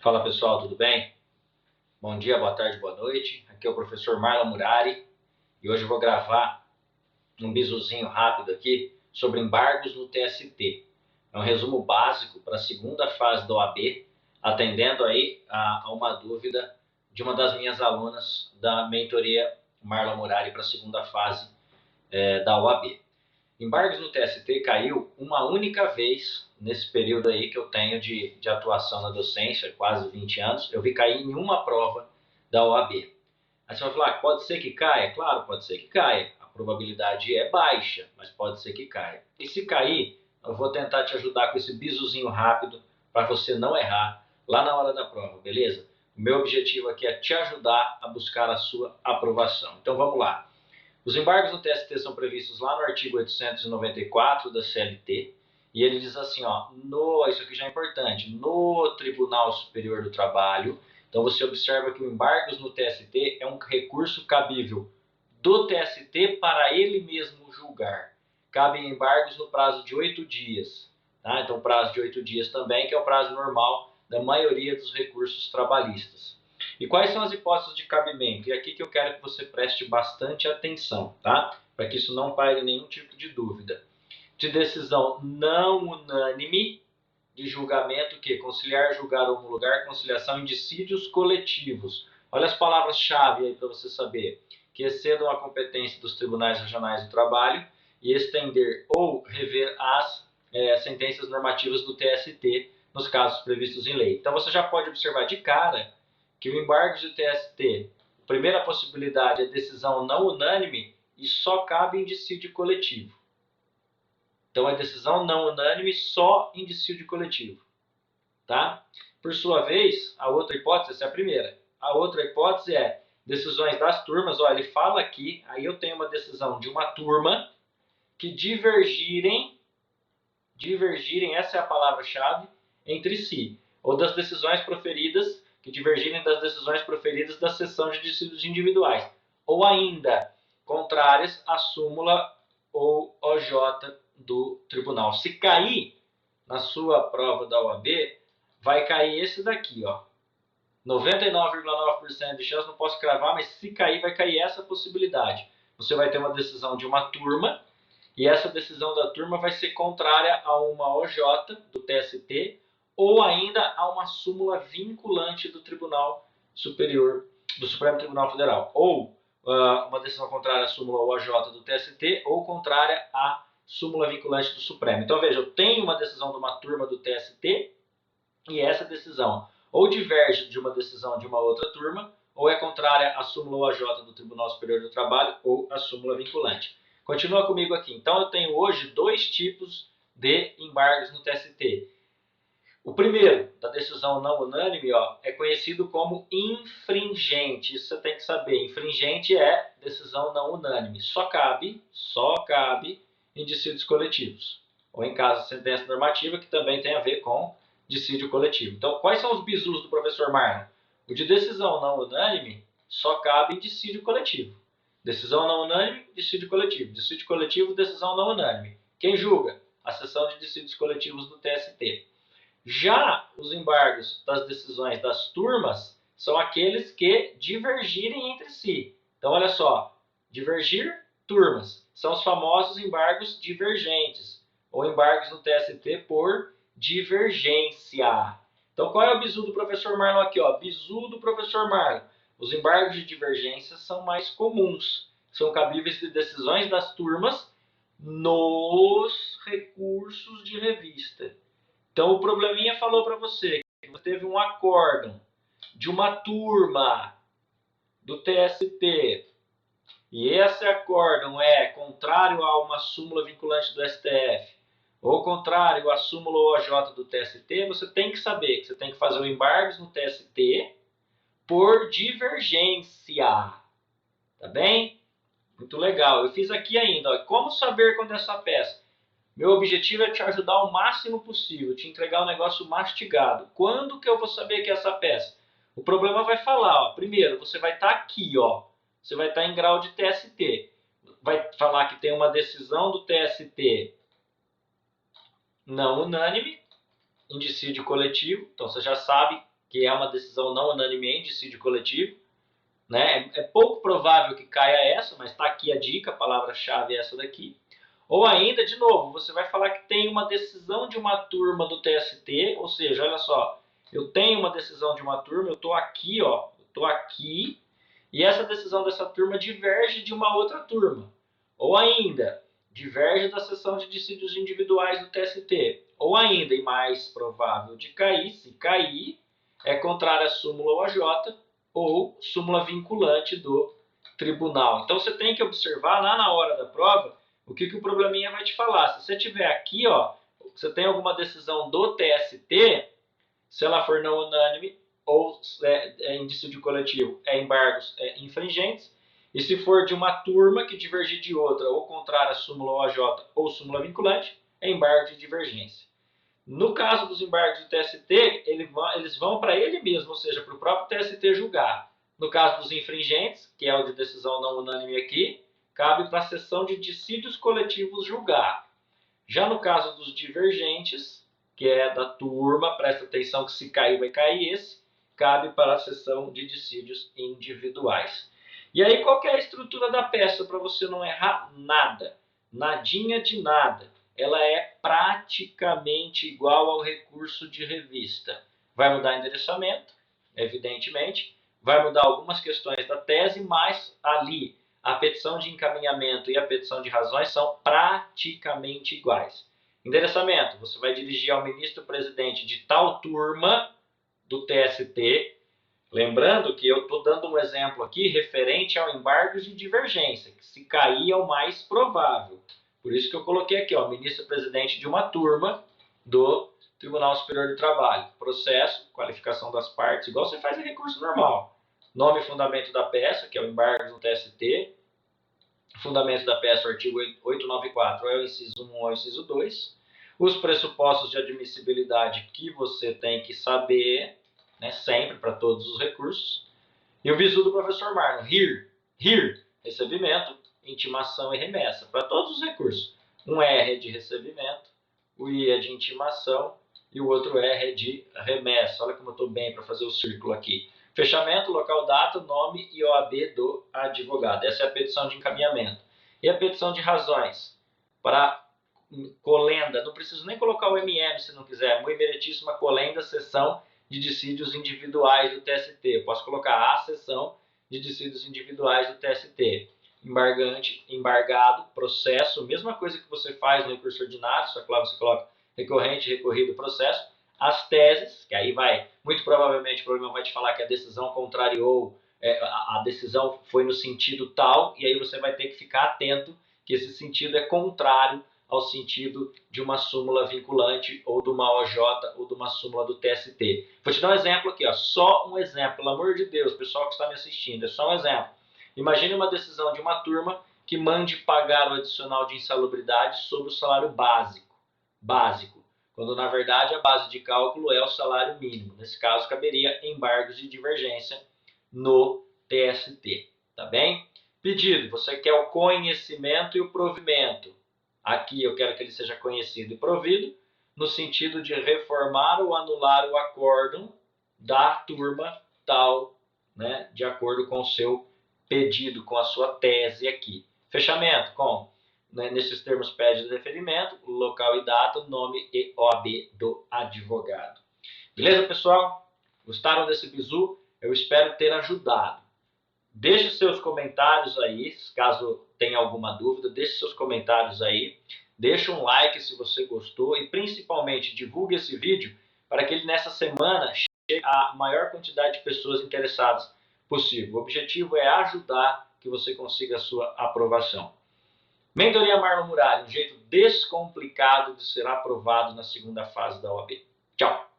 Fala pessoal, tudo bem? Bom dia, boa tarde, boa noite. Aqui é o professor Marlon Murari e hoje eu vou gravar um bisuzinho rápido aqui sobre embargos no TST. É um resumo básico para a segunda fase da OAB, atendendo aí a uma dúvida de uma das minhas alunas da mentoria Marlon Murari para a segunda fase da OAB. Embargos no TST caiu uma única vez nesse período aí que eu tenho de atuação na docência, quase 20 anos. Eu vi cair em uma prova da OAB. Aí você vai falar, pode ser que caia? Claro, pode ser que caia. A probabilidade é baixa, mas pode ser que caia. E se cair, eu vou tentar te ajudar com esse bisuzinho rápido para você não errar lá na hora da prova, beleza? O meu objetivo aqui é te ajudar a buscar a sua aprovação. Então vamos lá. Os embargos no TST são previstos lá no artigo 894 da CLT, e ele diz assim, ó, isso aqui já é importante, no Tribunal Superior do Trabalho. Então você observa que o embargos no TST é um recurso cabível do TST para ele mesmo julgar. Cabem embargos no prazo de 8 dias. Tá? Então prazo de 8 dias também, que é o prazo normal da maioria dos recursos trabalhistas. E quais são as hipóteses de cabimento? E aqui que eu quero que você preste bastante atenção, tá? Para que isso não paire nenhum tipo de dúvida. De decisão não unânime, de julgamento que conciliar, julgar, homologar, conciliação em dissídios coletivos. Olha as palavras-chave aí para você saber. Que excedam a competência dos tribunais regionais do trabalho e estender ou rever as sentenças normativas do TST nos casos previstos em lei. Então você já pode observar de cara que o embargo do TST, a primeira possibilidade é decisão não unânime e só cabe em dissídio coletivo. Então, é decisão não unânime só em dissídio coletivo. Tá? Por sua vez, a outra hipótese, essa é a primeira. A outra hipótese é decisões das turmas. Olha, ele fala aqui, aí eu tenho uma decisão de uma turma que divergirem, essa é a palavra-chave, entre si. Ou das decisões proferidas que divergirem das decisões proferidas da seção de dissídios individuais, ou ainda contrárias à súmula ou OJ do tribunal. Se cair na sua prova da OAB, vai cair esse daqui, ó. 99,9% de chance, não posso cravar, mas se cair, vai cair essa possibilidade. Você vai ter uma decisão de uma turma, e essa decisão da turma vai ser contrária a uma OJ do TST, ou ainda a uma súmula vinculante do Tribunal Superior, do Supremo Tribunal Federal, ou uma decisão contrária à súmula OJ do TST, ou contrária à súmula vinculante do Supremo. Então veja, eu tenho uma decisão de uma turma do TST, e essa decisão ou diverge de uma decisão de uma outra turma, ou é contrária à súmula OJ do Tribunal Superior do Trabalho, ou à súmula vinculante. Continua comigo aqui. Então eu tenho hoje dois tipos de embargos no TST. O primeiro, da decisão não unânime, ó, é conhecido como infringente. Isso você tem que saber. Infringente é decisão não unânime. Só cabe em dissídios coletivos. Ou em caso de sentença normativa, que também tem a ver com dissídio coletivo. Então, quais são os bizus do professor Marlon? O de decisão não unânime só cabe em dissídio coletivo. Decisão não unânime, dissídio coletivo. Dissídio coletivo, decisão não unânime. Quem julga? A seção de dissídios coletivos do TST. Já os embargos das decisões das turmas são aqueles que divergirem entre si. Então, olha só, divergir turmas são os famosos embargos divergentes, ou embargos no TST por divergência. Então, qual é o bizu do professor Marlon aqui? Ó? Bizu do professor Marlon. Os embargos de divergência são mais comuns. São cabíveis de decisões das turmas nos recursos de revista. Então, o probleminha falou para você que você teve um acórdão de uma turma do TST e esse acórdão é contrário a uma súmula vinculante do STF ou contrário à súmula OJ do TST, você tem que saber que você tem que fazer o embargos no TST por divergência. Tá bem? Muito legal. Eu fiz aqui ainda, ó, como saber quando essa peça. Meu objetivo é te ajudar o máximo possível, te entregar um negócio mastigado. Quando que eu vou saber que é essa peça? O problema vai falar, ó, primeiro, você vai estar aqui, ó, você vai estar em grau de TST. Vai falar que tem uma decisão do TST não unânime, em dissídio coletivo, então você já sabe que é uma decisão não unânime em dissídio coletivo, né? É pouco provável que caia essa, mas está aqui a dica, a palavra-chave é essa daqui. Ou ainda, de novo, você vai falar que tem uma decisão de uma turma do TST, ou seja, olha só, eu tenho uma decisão de uma turma, eu estou aqui, ó, eu estou aqui, e essa decisão dessa turma diverge de uma outra turma. Ou ainda, diverge da sessão de dissídios individuais do TST. Ou ainda, e mais provável de cair, se cair, é contrária à súmula OAJ ou súmula vinculante do tribunal. Então você tem que observar lá na hora da prova o que o probleminha vai te falar. Se você tiver aqui, ó, você tem alguma decisão do TST, se ela for não unânime ou em dissídio coletivo, embargos infringentes. E se for de uma turma que divergir de outra, ou contrária à súmula OAJ ou súmula vinculante, é embargo de divergência. No caso dos embargos do TST, eles vão para ele mesmo, ou seja, para o próprio TST julgar. No caso dos infringentes, que é o de decisão não unânime aqui, cabe para a seção de dissídios coletivos julgar. Já no caso dos divergentes, que é da turma, presta atenção que se cair vai cair esse, cabe para a seção de dissídios individuais. E aí qual que é a estrutura da peça para você não errar nada? Nadinha de nada. Ela é praticamente igual ao recurso de revista. Vai mudar endereçamento, evidentemente, vai mudar algumas questões da tese, mas ali a petição de encaminhamento e a petição de razões são praticamente iguais. Endereçamento, você vai dirigir ao ministro-presidente de tal turma do TST. Lembrando que eu estou dando um exemplo aqui referente ao embargo de divergência, que se cair é o mais provável. Por isso que eu coloquei aqui, ó, ministro-presidente de uma turma do Tribunal Superior do Trabalho. Processo, qualificação das partes, igual você faz em recurso normal. Nome e fundamento da peça, que é o embargo do TST. Fundamento da peça, o artigo 894, é o inciso 1 ou o inciso 2. Os pressupostos de admissibilidade que você tem que saber, né, sempre para todos os recursos. E o bizu do professor Marlon, HERE, recebimento, intimação e remessa, para todos os recursos. Um R é de recebimento, o I é de intimação e o outro R é de remessa. Olha como eu estou bem para fazer o círculo aqui. Fechamento, local, data, nome e OAB do advogado. Essa é a petição de encaminhamento. E a petição de razões? Para colenda, não preciso nem colocar o MM se não quiser, muito meritíssima colenda, sessão de dissídios individuais do TST. Eu posso colocar a sessão de dissídios individuais do TST. Embargante, embargado, processo, mesma coisa que você faz no recurso ordinário, só que lá você coloca recorrente, recorrido, processo. As teses, que aí vai, muito provavelmente o problema vai te falar que a decisão contrariou, a decisão foi no sentido tal, e aí você vai ter que ficar atento que esse sentido é contrário ao sentido de uma súmula vinculante ou de uma OJ ou de uma súmula do TST. Vou te dar um exemplo aqui, ó, só um exemplo, pelo amor de Deus, pessoal que está me assistindo, é só um exemplo. Imagine uma decisão de uma turma que mande pagar o adicional de insalubridade sobre o salário básico, quando na verdade a base de cálculo é o salário mínimo. Nesse caso, caberia embargos de divergência no TST, tá bem? Pedido, você quer o conhecimento e o provimento. Aqui eu quero que ele seja conhecido e provido, no sentido de reformar ou anular o acórdão da turma tal, né, de acordo com o seu pedido, com a sua tese aqui. Fechamento com, né, nesses termos pede de deferimento, local e data, nome e OAB do advogado. Beleza, pessoal? Gostaram desse bizu? Eu espero ter ajudado. Deixe seus comentários aí, caso tenha alguma dúvida, deixe seus comentários aí. Deixe um like se você gostou e principalmente divulgue esse vídeo para que ele nessa semana chegue a maior quantidade de pessoas interessadas possível. O objetivo é ajudar que você consiga a sua aprovação. Mentoria Marlon Murari, um jeito descomplicado de ser aprovado na segunda fase da OAB. Tchau!